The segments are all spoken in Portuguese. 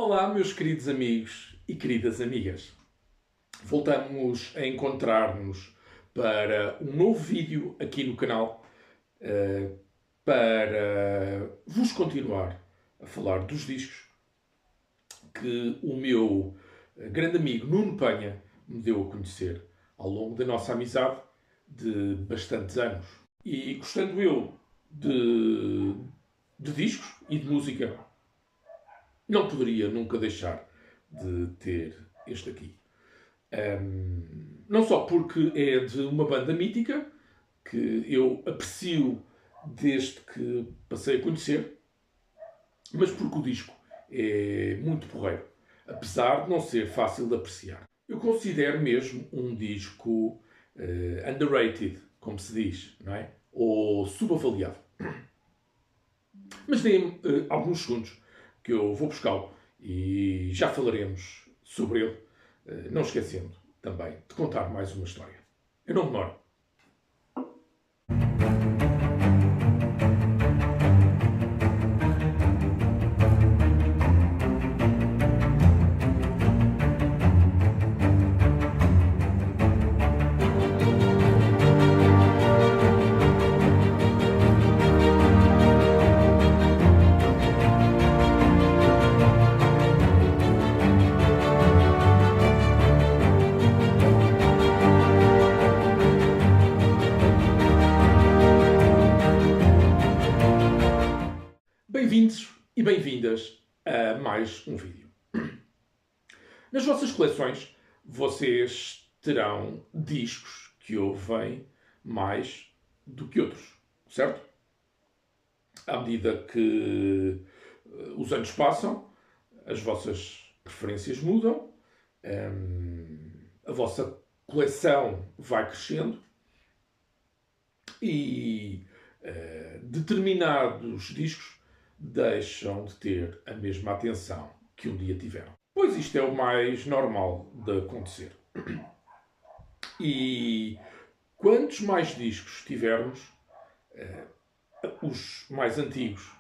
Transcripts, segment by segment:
Olá, meus queridos amigos e queridas amigas. Voltamos a encontrar-nos para um novo vídeo aqui no canal para vos continuar a falar dos discos que o meu grande amigo Nuno Penha me deu a conhecer ao longo da nossa amizade de bastantes anos. E gostando eu de discos e de música, não poderia nunca deixar de ter este aqui. Não só porque é de uma banda mítica que eu aprecio desde que passei a conhecer, mas porque o disco é muito porreiro, apesar de não ser fácil de apreciar. Eu considero mesmo um disco underrated, como se diz, não é? Ou subavaliado. Mas deem-me alguns segundos que eu vou buscá-lo e já falaremos sobre ele, não esquecendo também de contar mais uma história. Eu não demoro. Bem-vindos e bem-vindas a mais um vídeo. Nas vossas coleções, vocês terão discos que ouvem mais do que outros, certo? À medida que os anos passam, as vossas preferências mudam, a vossa coleção vai crescendo e determinados discos deixam de ter a mesma atenção que um dia tiveram. Pois isto é o mais normal de acontecer. E quantos mais discos tivermos, os mais antigos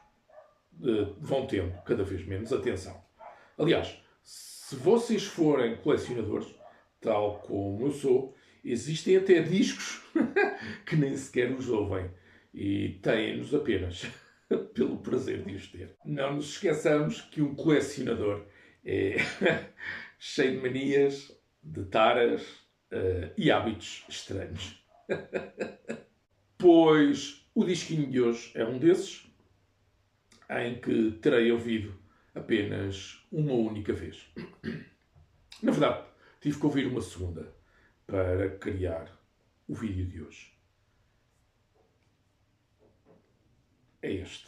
vão tendo cada vez menos atenção. Aliás, se vocês forem colecionadores, tal como eu sou, existem até discos que nem sequer os ouvem e têm-nos apenas pelo prazer de os ter. Não nos esqueçamos que um colecionador é cheio de manias, de taras e hábitos estranhos. Pois o disquinho de hoje é um desses, em que terei ouvido apenas uma única vez. Na verdade, tive que ouvir uma segunda para criar o vídeo de hoje. É este.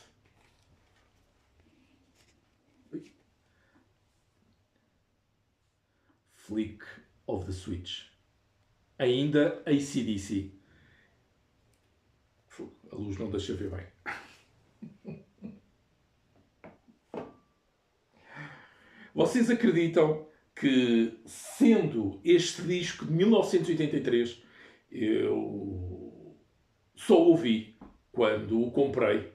Flick of the Switch. Ainda AC/DC. A luz não deixa ver bem. Vocês acreditam que, sendo este disco de 1983, eu só ouvi quando o comprei,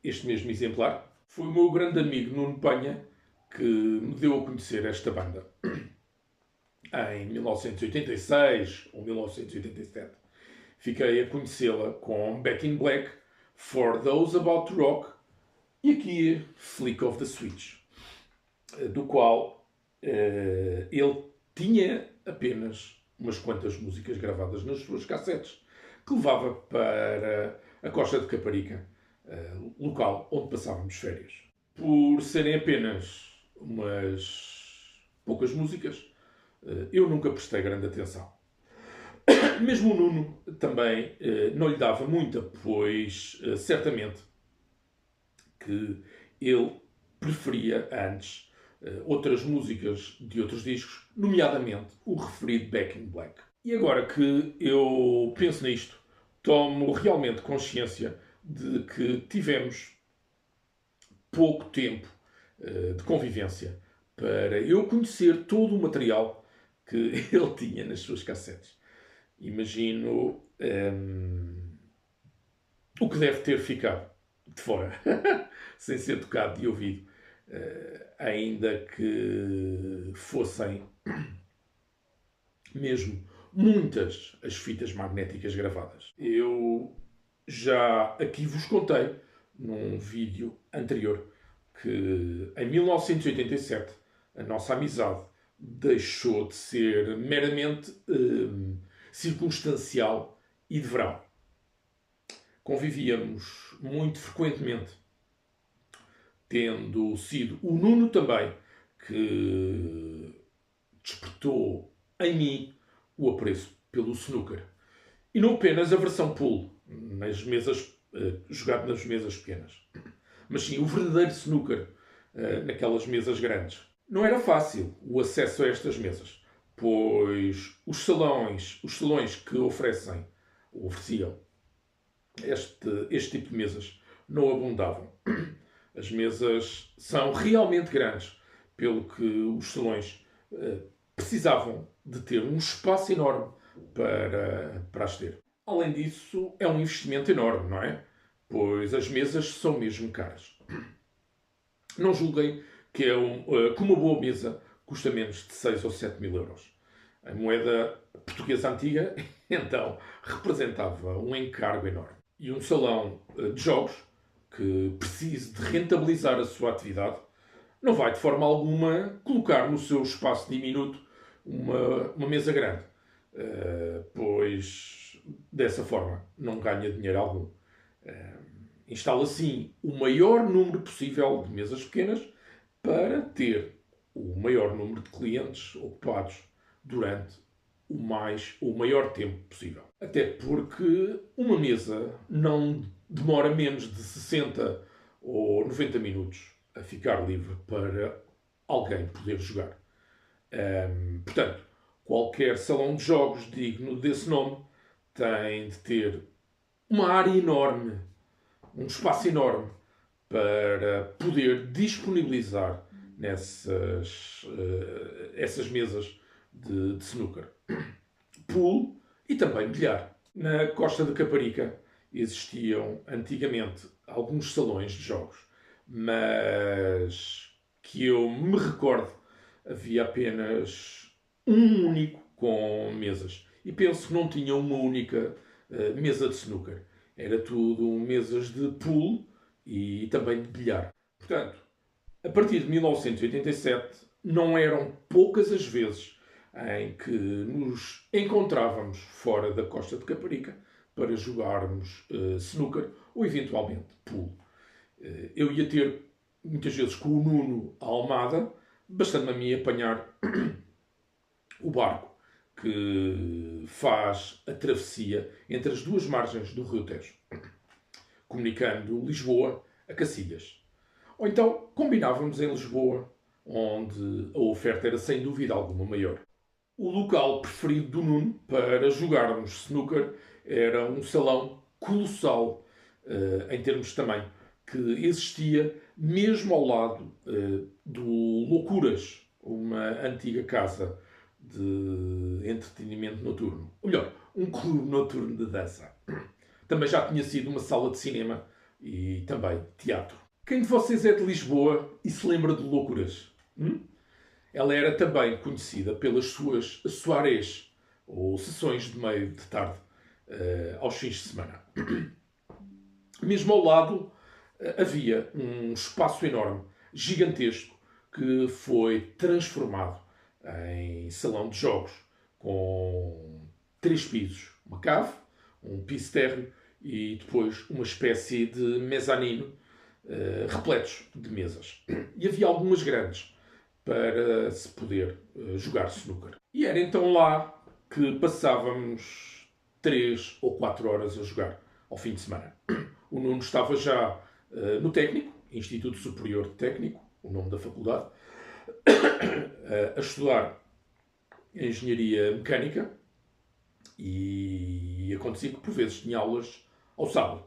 este mesmo exemplar? Foi o meu grande amigo Nuno Penha que me deu a conhecer esta banda. Em 1986 ou 1987. Fiquei a conhecê-la com Back in Black, For Those About to Rock e aqui Flick of the Switch, do qual ele tinha apenas umas quantas músicas gravadas nas suas cassetes, que levava para a Costa de Caparica, local onde passávamos férias. Por serem apenas umas poucas músicas, eu nunca prestei grande atenção. Mesmo o Nuno também não lhe dava muita, pois certamente que ele preferia antes outras músicas de outros discos, nomeadamente o referido Back in Black. E agora que eu penso nisto, tomo realmente consciência de que tivemos pouco tempo de convivência para eu conhecer todo o material que ele tinha nas suas cassetes. Imagino o que deve ter ficado de fora, sem ser tocado de ouvido, ainda que fossem mesmo muitas as fitas magnéticas gravadas. Eu já aqui vos contei, num vídeo anterior, que em 1987 a nossa amizade deixou de ser meramente circunstancial e de verão. Convivíamos muito frequentemente, tendo sido o Nuno também que despertou em mim o apreço pelo snooker. E não apenas a versão pool, nas mesas, jogado nas mesas pequenas, mas sim o verdadeiro snooker, naquelas mesas grandes. Não era fácil o acesso a estas mesas, pois os salões que ofereciam este tipo de mesas não abundavam. As mesas são realmente grandes, pelo que os salões precisavam de ter um espaço enorme para as ter. Além disso, é um investimento enorme, não é? Pois as mesas são mesmo caras. Não julguem que uma boa mesa custa menos de 6 ou 7 mil euros. A moeda portuguesa antiga, então, representava um encargo enorme. E um salão de jogos que precise de rentabilizar a sua atividade não vai, de forma alguma, colocar no seu espaço diminuto uma mesa grande. Pois, dessa forma, não ganha dinheiro algum. Instala, assim, o maior número possível de mesas pequenas para ter o maior número de clientes ocupados durante o maior tempo possível. Até porque uma mesa não demora menos de 60 ou 90 minutos a ficar livre para alguém poder jogar. Portanto, qualquer salão de jogos digno desse nome tem de ter uma área enorme, um espaço enorme para poder disponibilizar essas mesas de snooker, pool e também bilhar. Na Costa de Caparica existiam antigamente alguns salões de jogos, mas que eu me recordo havia apenas um único com mesas. E penso que não tinha uma única mesa de snooker. Era tudo mesas de pool e também de bilhar. Portanto, a partir de 1987, não eram poucas as vezes em que nos encontrávamos fora da Costa de Caparica para jogarmos snooker ou eventualmente pool. Eu ia ter muitas vezes com o Nuno à Almada, bastando a mim apanhar o barco que faz a travessia entre as duas margens do Rio Tejo, comunicando Lisboa a Cacilhas. Ou então combinávamos em Lisboa, onde a oferta era sem dúvida alguma maior. O local preferido do Nuno para jogarmos snooker era um salão colossal em termos de tamanho, que existia mesmo ao lado do Loucuras, uma antiga casa de entretenimento noturno. Ou melhor, um clube noturno de dança. Também já tinha sido uma sala de cinema e também teatro. Quem de vocês é de Lisboa e se lembra de Loucuras? Ela era também conhecida pelas suas soirées, ou sessões de meio de tarde, aos fins de semana. Mesmo ao lado havia um espaço enorme, gigantesco, que foi transformado em salão de jogos, com 3 pisos. Uma cave, um piso térreo e depois uma espécie de mezanino repletos de mesas. E havia algumas grandes para se poder jogar snooker. E era então lá que passávamos 3 ou 4 horas a jogar ao fim de semana. O Nuno estava já no técnico, Instituto Superior de Técnico, o nome da faculdade, a estudar Engenharia Mecânica e acontecia que por vezes tinha aulas ao sábado.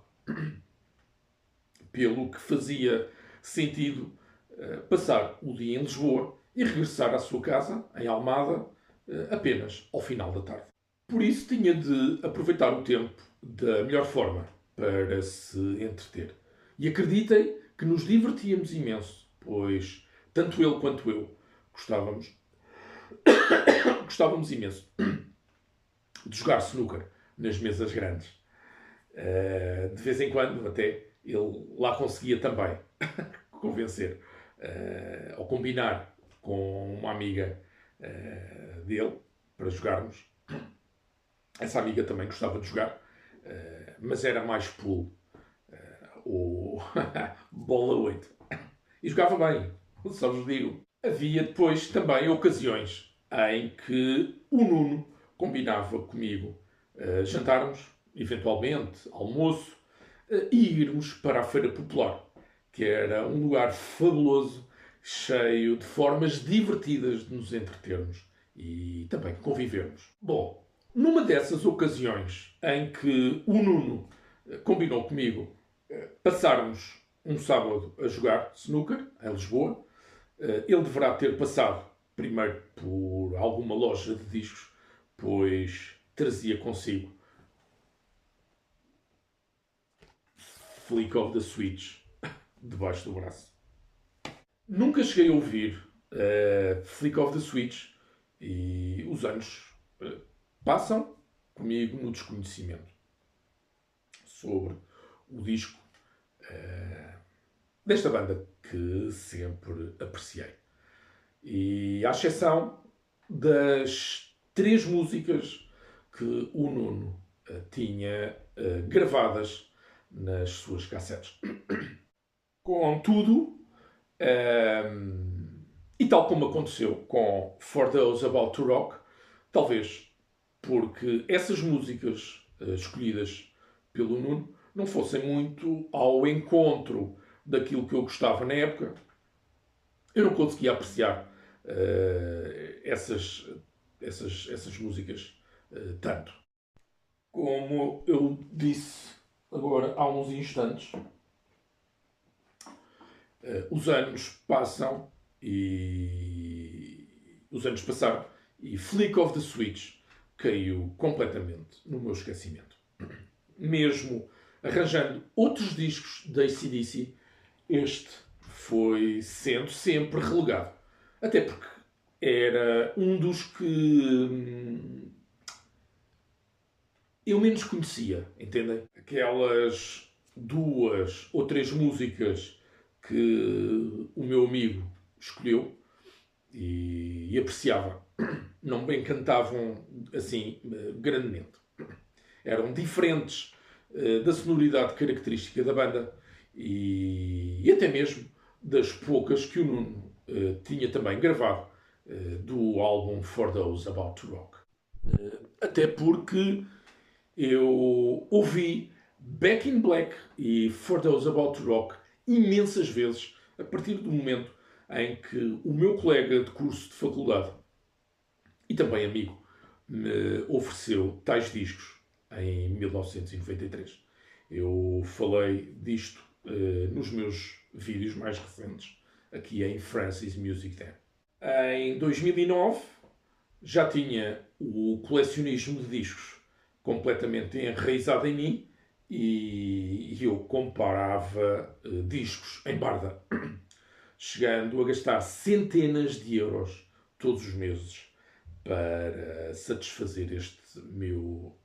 Pelo que fazia sentido passar o dia em Lisboa e regressar à sua casa, em Almada, apenas ao final da tarde. Por isso tinha de aproveitar o tempo da melhor forma para se entreter. E acreditem que nos divertíamos imenso, pois tanto ele quanto eu gostávamos, gostávamos imenso de jogar snooker nas mesas grandes. De vez em quando, até, ele lá conseguia também convencer ou combinar com uma amiga dele para jogarmos. Essa amiga também gostava de jogar, mas era mais pool ou bola 8. E jogava bem, só vos digo. Havia depois também ocasiões em que o Nuno combinava comigo jantarmos, eventualmente, almoço, e irmos para a Feira Popular, que era um lugar fabuloso, cheio de formas divertidas de nos entretermos e também convivermos. Bom, numa dessas ocasiões em que o Nuno combinou comigo passarmos um sábado a jogar snooker em Lisboa, ele deverá ter passado primeiro por alguma loja de discos, pois trazia consigo Flick of the Switch debaixo do braço. Nunca cheguei a ouvir Flick of the Switch e os anos passam comigo no desconhecimento sobre o disco desta banda que sempre apreciei. E à exceção das 3 músicas que o Nuno tinha gravadas nas suas cassetes. Contudo, e tal como aconteceu com For Those About to Rock, talvez porque essas músicas escolhidas pelo Nuno não fossem muito ao encontro daquilo que eu gostava na época, eu não conseguia apreciar essas músicas tanto. Como eu disse agora há uns instantes, os anos passam e os anos passaram e Flick of the Switch caiu completamente no meu esquecimento. Mesmo arranjando outros discos da AC/DC, este foi sendo sempre relegado. Até porque era um dos que eu menos conhecia, entendem? Aquelas 2 ou 3 músicas que o meu amigo escolheu e apreciava, não me encantavam assim grandemente. Eram diferentes da sonoridade característica da banda e até mesmo das poucas que o Nuno tinha também gravado do álbum For Those About to Rock. Até porque eu ouvi Back in Black e For Those About to Rock imensas vezes a partir do momento em que o meu colega de curso de faculdade e também amigo me ofereceu tais discos em 1993. Eu falei disto nos meus vídeos mais recentes, aqui em Francis Music Den. Em 2009 já tinha o colecionismo de discos completamente enraizado em mim e eu comprava discos em barda, chegando a gastar centenas de euros todos os meses para satisfazer este meu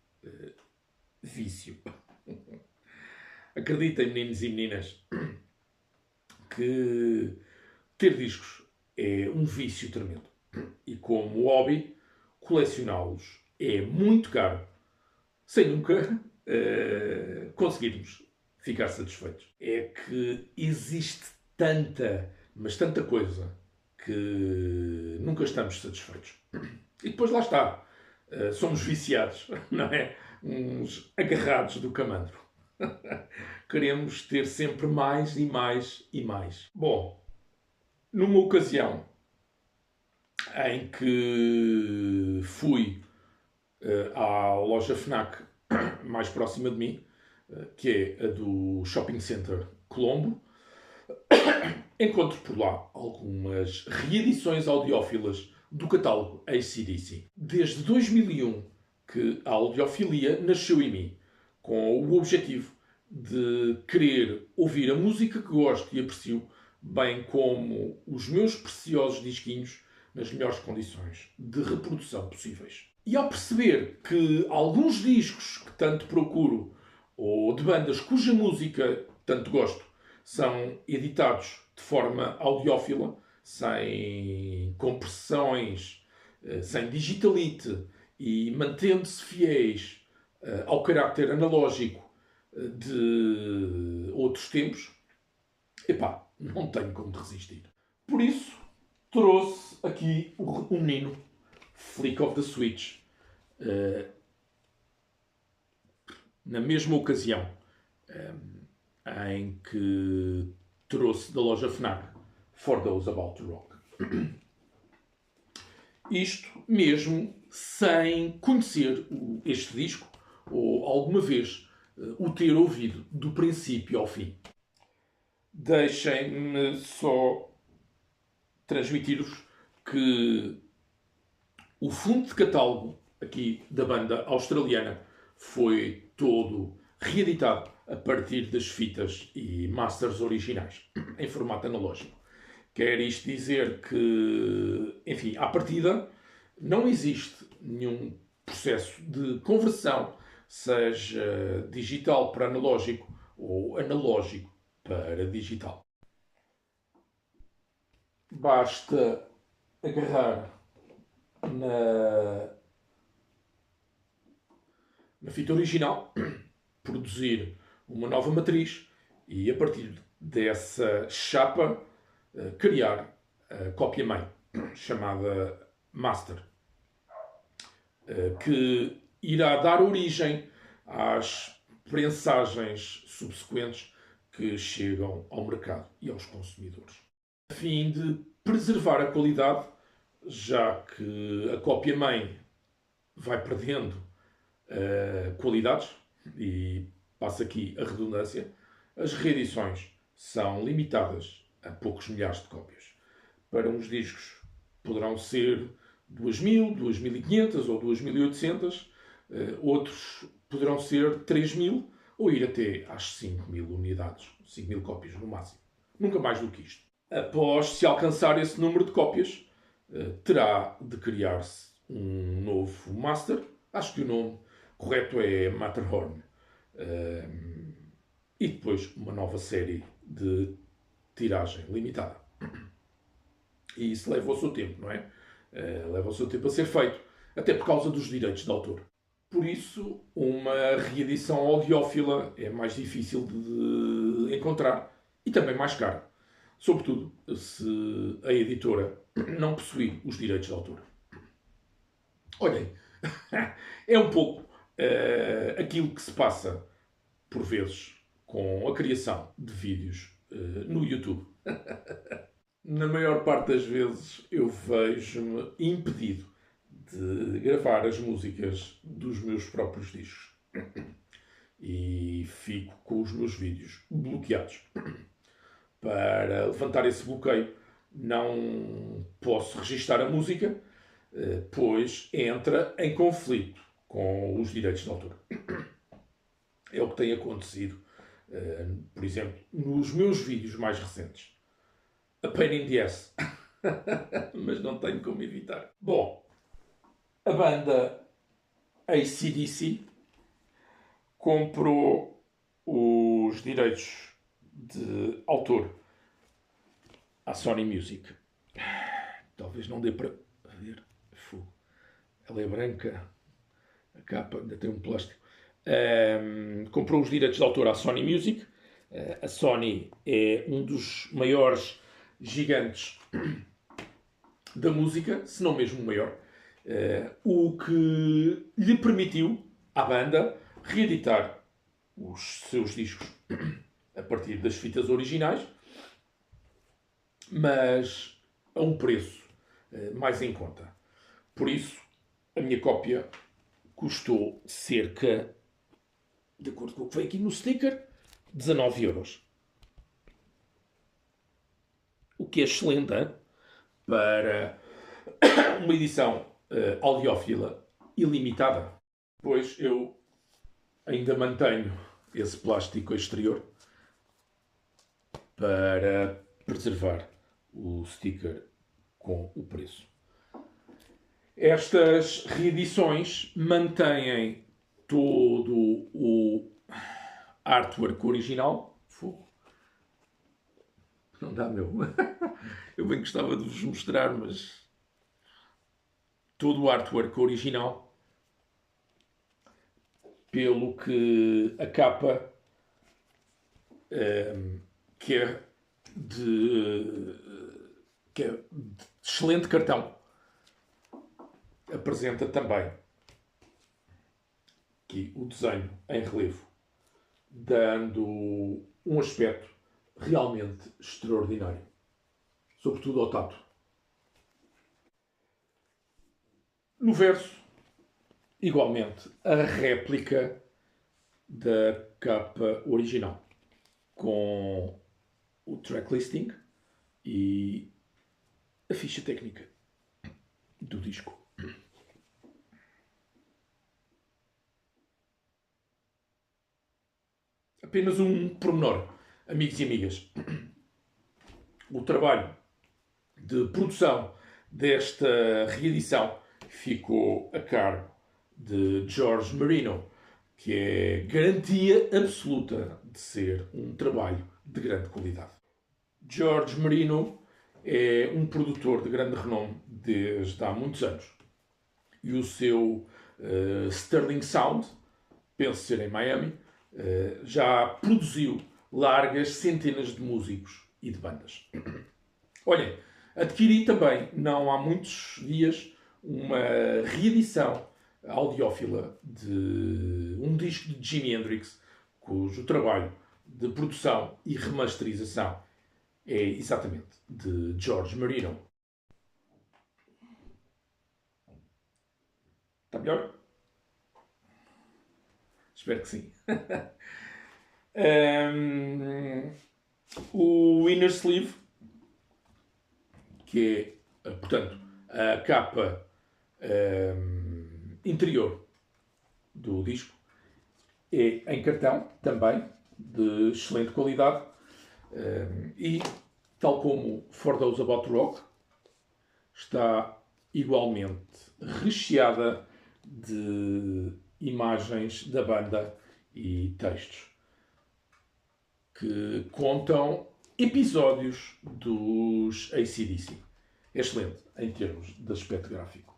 vício. Acreditem, meninos e meninas, que ter discos é um vício tremendo. E como hobby, colecioná-los é muito caro, sem nunca conseguirmos ficar satisfeitos. É que existe tanta, mas tanta coisa que nunca estamos satisfeitos. E depois lá está. Somos viciados, não é? Uns agarrados do camandro. Queremos ter sempre mais e mais e mais. Bom, numa ocasião em que fui à loja FNAC mais próxima de mim, que é a do Shopping Center Colombo, encontro por lá algumas reedições audiófilas do catálogo AC/DC. Desde 2001 que a audiofilia nasceu em mim, com o objetivo de querer ouvir a música que gosto e aprecio bem como os meus preciosos disquinhos nas melhores condições de reprodução possíveis. E ao perceber que alguns discos que tanto procuro, ou de bandas cuja música tanto gosto, são editados de forma audiófila, sem compressões, sem digitalite e mantendo-se fiéis ao carácter analógico de outros tempos, epá, não tenho como resistir. Por isso, trouxe aqui o menino Flick of the Switch. Na mesma ocasião em que trouxe da loja FNAC For Those About to Rock. Isto mesmo sem conhecer este disco ou alguma vez o ter ouvido do princípio ao fim. Deixem-me só transmitir-vos que o fundo de catálogo aqui da banda australiana foi todo reeditado a partir das fitas e masters originais, em formato analógico. Quer isto dizer que, enfim, à partida, não existe nenhum processo de conversão, seja digital para analógico ou analógico para digital. Basta agarrar na fita original, produzir uma nova matriz e, a partir dessa chapa, criar a cópia-mãe, chamada Master, que irá dar origem às prensagens subsequentes que chegam ao mercado e aos consumidores. A fim de preservar a qualidade, já que a cópia-mãe vai perdendo qualidades, e passa aqui a redundância, as reedições são limitadas a poucos milhares de cópias. Para uns discos poderão ser 2.000, 2.500 ou 2.800, outros poderão ser 3.000 ou ir até às 5.000 unidades, 5.000 cópias no máximo. Nunca mais do que isto. Após se alcançar esse número de cópias, terá de criar-se um novo master. Acho que o nome correto é Matterhorn. E depois uma nova série de tiragem limitada. E isso leva o seu tempo, não é? Leva o seu tempo a ser feito, até por causa dos direitos de autor. Por isso, uma reedição audiófila é mais difícil de encontrar e também mais cara. Sobretudo se a editora não possuir os direitos de autor. Olhem, é um pouco aquilo que se passa, por vezes, com a criação de vídeos no YouTube. Na maior parte das vezes eu vejo-me impedido de gravar as músicas dos meus próprios discos. E fico com os meus vídeos bloqueados. Para levantar esse bloqueio, não posso registar a música, pois entra em conflito com os direitos de autor. É o que tem acontecido, por exemplo, nos meus vídeos mais recentes. A pain in the ass. Mas não tenho como evitar. Bom, a banda AC/DC comprou os direitos de autor à Sony Music. Talvez não dê para ver. Fogo. Ela é branca. A capa ainda tem um plástico. Comprou os direitos de autor à Sony Music. A Sony é um dos maiores gigantes da música, se não mesmo o maior, o que lhe permitiu à banda reeditar os seus discos a partir das fitas originais, mas a um preço mais em conta. Por isso, a minha cópia custou cerca, de acordo com o que vem aqui no sticker, 19 euros. O que é excelente, hein? Para uma edição audiófila ilimitada. Pois eu ainda mantenho esse plástico exterior para preservar o sticker com o preço. Estas reedições mantêm todo o artwork original. Fogo. Não dá, meu. Eu bem gostava de vos mostrar, mas todo o artwork original, pelo que a capa, que é de excelente cartão, apresenta também aqui o desenho em relevo, dando um aspecto realmente extraordinário, sobretudo ao tato. No verso, igualmente, a réplica da capa original, com o track listing e a ficha técnica do disco. Apenas um pormenor, amigos e amigas. O trabalho de produção desta reedição ficou a cargo de George Marino, que é garantia absoluta de ser um trabalho de grande qualidade. George Marino é um produtor de grande renome desde há muitos anos. E o seu Sterling Sound, penso ser em Miami, já produziu largas centenas de músicos e de bandas. Olhem, adquiri também, não há muitos dias, uma reedição audiófila de um disco de Jimi Hendrix, cujo trabalho de produção e remasterização é exatamente de George Marino. Está melhor? Espero que sim. O Inner Sleeve, que é, portanto, a capa interior do disco, é em cartão também, de excelente qualidade, e, tal como For Those About to Rock, está igualmente recheada de imagens da banda e textos que contam episódios dos AC/DC. É excelente em termos de aspecto gráfico.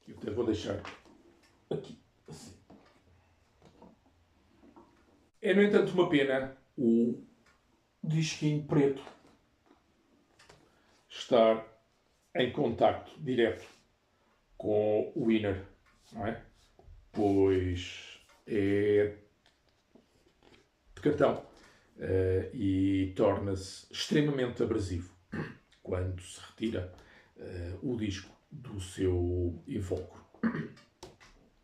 Eu até vou deixar aqui assim. É, no entanto, uma pena o disquinho preto estar em contacto direto com o Inner, não é? Pois é de cartão e torna-se extremamente abrasivo quando se retira o disco do seu invólucro.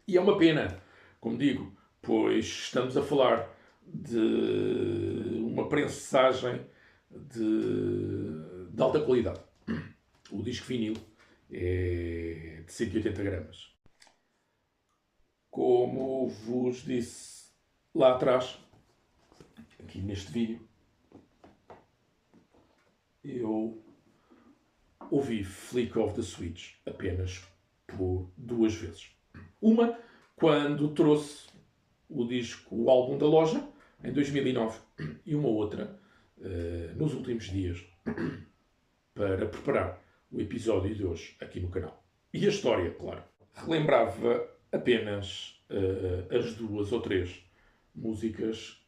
E é uma pena, como digo, pois estamos a falar de uma prensagem de alta qualidade. O disco vinil é de 180 gramas. Como vos disse lá atrás, aqui neste vídeo, eu ouvi Flick of the Switch apenas por 2 vezes. Uma, quando trouxe o álbum da loja, em 2009, e uma outra, nos últimos dias, para preparar o episódio de hoje aqui no canal. E a história, claro. Relembrava apenas as 2 ou 3 músicas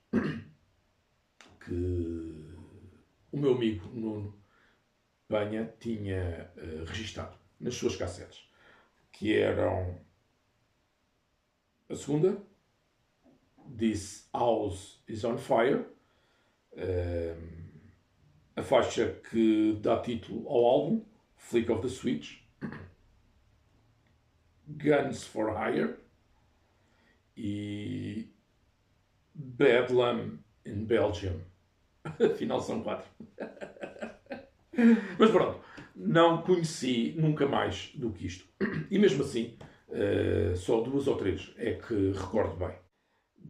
que o meu amigo Nuno Penha tinha registado nas suas cassetes, que eram a segunda, This House is on Fire, a faixa que dá título ao álbum, Flick of the Switch, Guns for Hire e Bedlam in Belgium. Afinal são 4. Mas pronto, não conheci nunca mais do que isto. E mesmo assim, só 2 ou 3 é que recordo bem.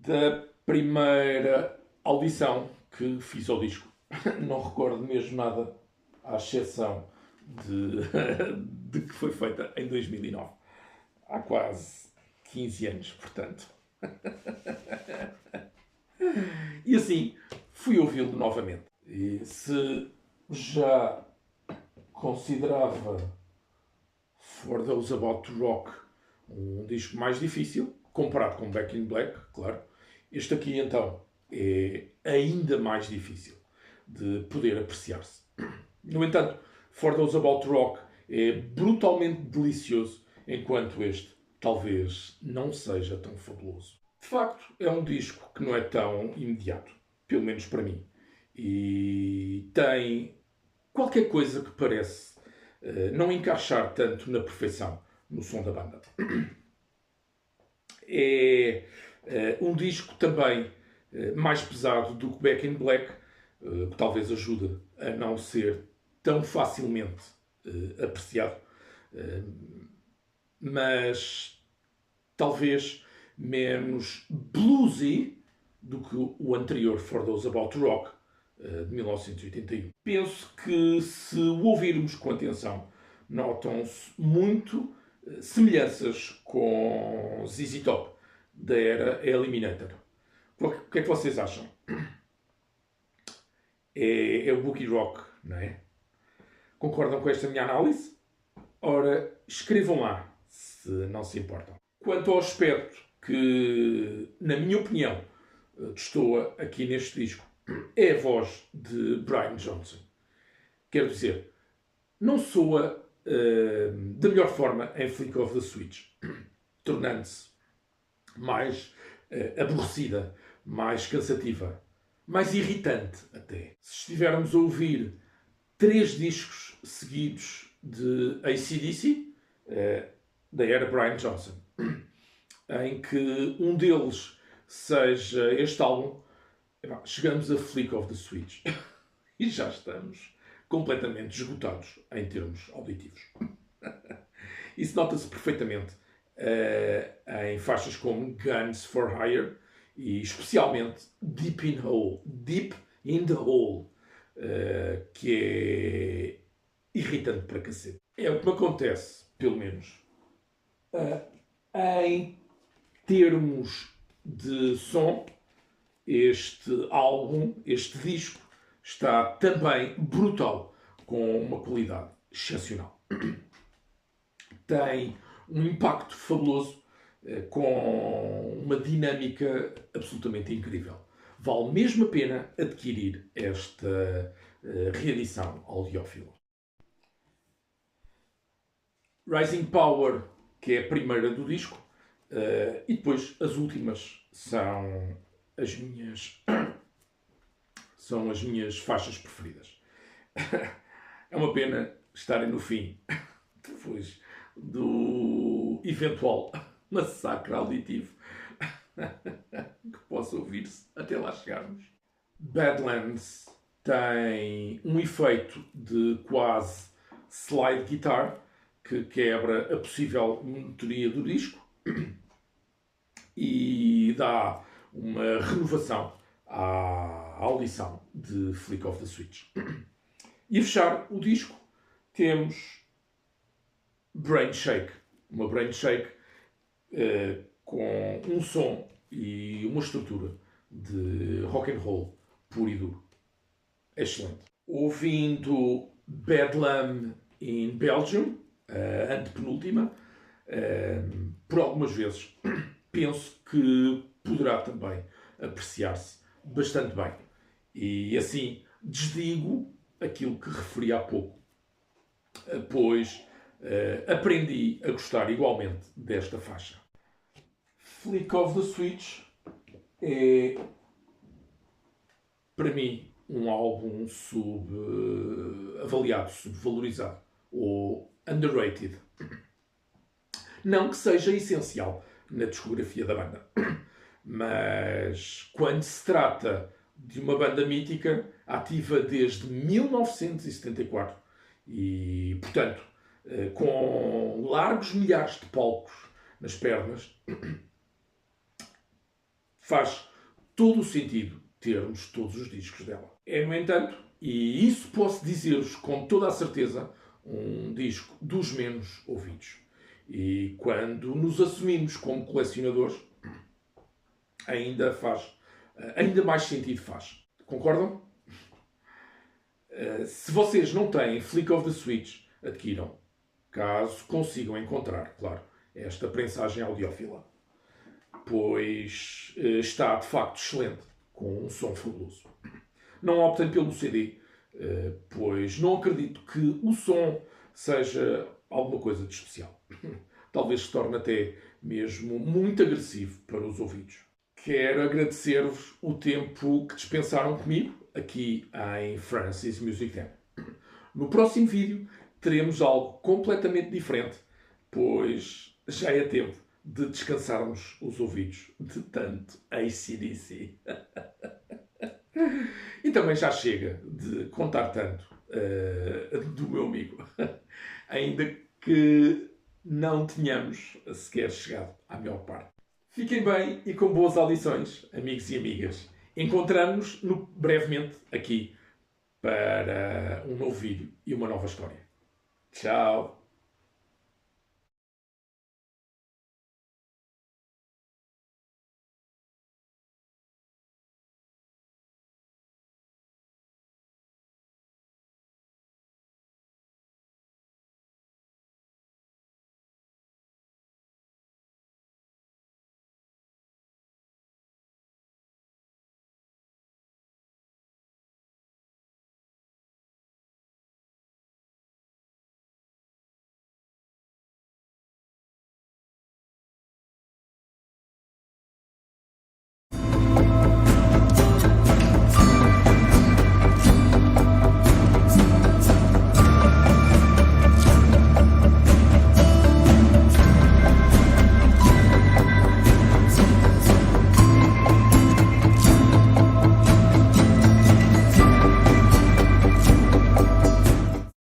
da primeira audição que fiz ao disco. Não recordo mesmo nada, à exceção de que foi feita em 2009. Há quase 15 anos, portanto. E assim, fui ouvi-lo novamente. E se já considerava For Those About to Rock um disco mais difícil, comparado com Back in Black, claro, este aqui então é ainda mais difícil de poder apreciar-se. No entanto, For Those About to Rock é brutalmente delicioso, enquanto este talvez não seja tão fabuloso. De facto, é um disco que não é tão imediato, pelo menos para mim, e tem qualquer coisa que parece não encaixar tanto na perfeição no som da banda. É um disco também mais pesado do que Back in Black, que talvez ajude a não ser tão facilmente apreciado, mas talvez menos bluesy do que o anterior For Those About to Rock, de 1981. Penso que, se o ouvirmos com atenção, notam-se muito semelhanças com ZZ Top, da era Eliminator. O que é que vocês acham? É o boogie rock, não é? Concordam com esta minha análise? Ora, escrevam lá, se não se importam. Quanto ao aspecto que, na minha opinião, destoa aqui neste disco, é a voz de Brian Johnson. Quero dizer, não soa da melhor forma em Flick of the Switch, tornando-se mais aborrecida, mais cansativa, mais irritante até. Se estivermos a ouvir 3 discos seguidos de AC/DC, da era Brian Johnson, em que um deles seja este álbum, chegamos a Flick of the Switch e já estamos completamente esgotados em termos auditivos. Isso nota-se perfeitamente em faixas como Guns for Hire e especialmente Deep in the Hole, que é irritante para cacete. É o que me acontece, pelo menos, em termos de som. Este álbum, este disco, está também brutal, com uma qualidade excepcional. Tem um impacto fabuloso, com uma dinâmica absolutamente incrível. Vale mesmo a pena adquirir esta reedição audiófila. Rising Power, que é a primeira do disco, e depois as últimas são as minhas faixas preferidas. É uma pena estarem no fim, depois do eventual massacre auditivo que possa ouvir-se até lá chegarmos. Badlands tem um efeito de quase slide guitar que quebra a possível monotonia do disco e dá uma renovação à audição de Flick of the Switch. E a fechar o disco temos Brain Shake. Uma Brain Shake com um som e uma estrutura de rock and roll puro e duro. Excelente. Ouvindo Bedlam in Belgium, a antepenúltima, por algumas vezes, penso que poderá também apreciar-se bastante bem. E assim desdigo aquilo que referi há pouco, pois aprendi a gostar igualmente desta faixa. Flick of the Switch é, para mim, um álbum avaliado, subvalorizado ou underrated. Não que seja essencial na discografia da banda, mas quando se trata de uma banda mítica, ativa desde 1974 e, portanto, com largos milhares de palcos nas pernas, faz todo o sentido termos todos os discos dela. É, no entanto, e isso posso dizer-vos com toda a certeza, um disco dos menos ouvidos. E quando nos assumimos como colecionadores, ainda mais sentido faz. Concordam? Se vocês não têm Flick of the Switch, adquiram. Caso consigam encontrar, claro, esta prensagem audiófila. Pois está, de facto, excelente, com um som fabuloso. Não optem pelo CD, pois não acredito que o som seja alguma coisa de especial. Talvez se torne até mesmo muito agressivo para os ouvidos. Quero agradecer-vos o tempo que dispensaram comigo aqui em Francis Music Them. No próximo vídeo teremos algo completamente diferente, pois já é tempo de descansarmos os ouvidos de tanto AC/DC. E também já chega de contar tanto do meu amigo, ainda que não tenhamos sequer chegado à melhor parte. Fiquem bem e com boas audições, amigos e amigas. Encontramos-nos brevemente aqui para um novo vídeo e uma nova história. Tchau!